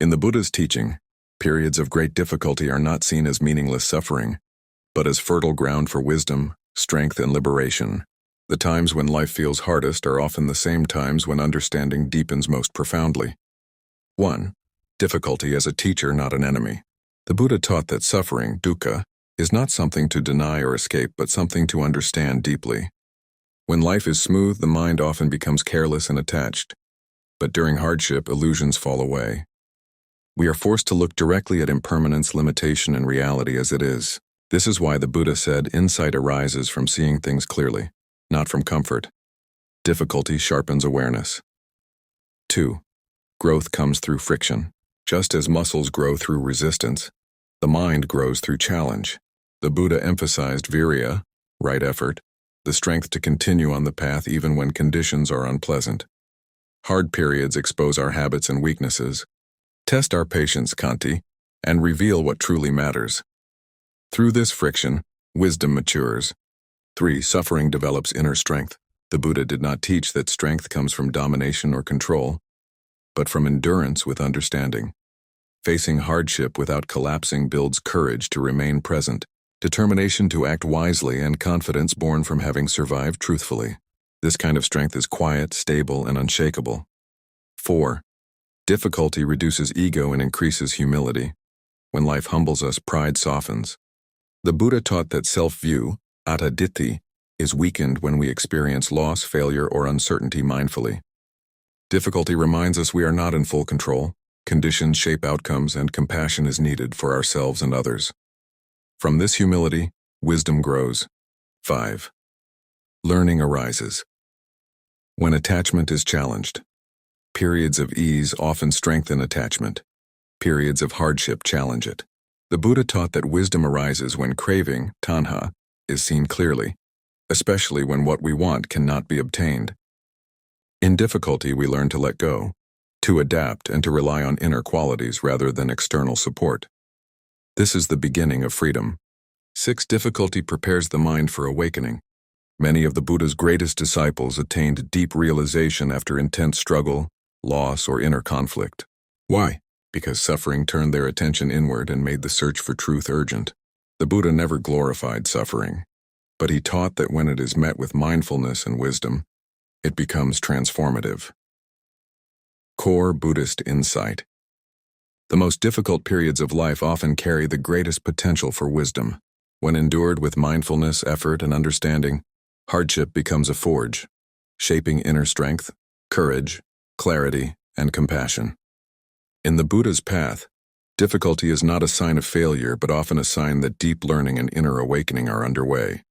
In the Buddha's teaching, periods of great difficulty are not seen as meaningless suffering, but as fertile ground for wisdom, strength, and liberation. The times when life feels hardest are often the same times when understanding deepens most profoundly. 1. Difficulty as a teacher, not an enemy. The Buddha taught that suffering, dukkha, is not something to deny or escape, but something to understand deeply. When life is smooth, the mind often becomes careless and attached. But during hardship, illusions fall away. We are forced to look directly at impermanence, limitation, and reality as it is. This is why the Buddha said insight arises from seeing things clearly, not from comfort. Difficulty sharpens awareness. 2. Growth comes through friction. Just as muscles grow through resistance, the mind grows through challenge. The Buddha emphasized virya, right effort, the strength to continue on the path even when conditions are unpleasant. Hard periods expose our habits and weaknesses, test our patience, Kanti, and reveal what truly matters. Through this friction, wisdom matures. 3. Suffering develops inner strength. The Buddha did not teach that strength comes from domination or control, but from endurance with understanding. Facing hardship without collapsing builds courage to remain present, determination to act wisely, and confidence born from having survived truthfully. This kind of strength is quiet, stable, and unshakable. 4. Difficulty reduces ego and increases humility. When life humbles us, pride softens. The Buddha taught that self-view, atta ditthi, is weakened when we experience loss, failure, or uncertainty mindfully. Difficulty reminds us we are not in full control. Conditions shape outcomes, and compassion is needed for ourselves and others. From this humility, wisdom grows. 5. Learning arises. When attachment is challenged, periods of ease often strengthen attachment. Periods of hardship challenge it. The Buddha taught that wisdom arises when craving, tanha, is seen clearly, especially when what we want cannot be obtained. In difficulty, we learn to let go, to adapt, and to rely on inner qualities rather than external support. This is the beginning of freedom. 6. Difficulty prepares the mind for awakening. Many of the Buddha's greatest disciples attained deep realization after intense struggle, loss, or inner conflict. Why? Because suffering turned their attention inward and made the search for truth urgent. The Buddha never glorified suffering, but he taught that when it is met with mindfulness and wisdom, it becomes transformative. Core Buddhist insight. The most difficult periods of life often carry the greatest potential for wisdom. When endured with mindfulness, effort, and understanding, hardship becomes a forge, shaping inner strength, courage, clarity, and compassion. In the Buddha's path, difficulty is not a sign of failure, but often a sign that deep learning and inner awakening are underway.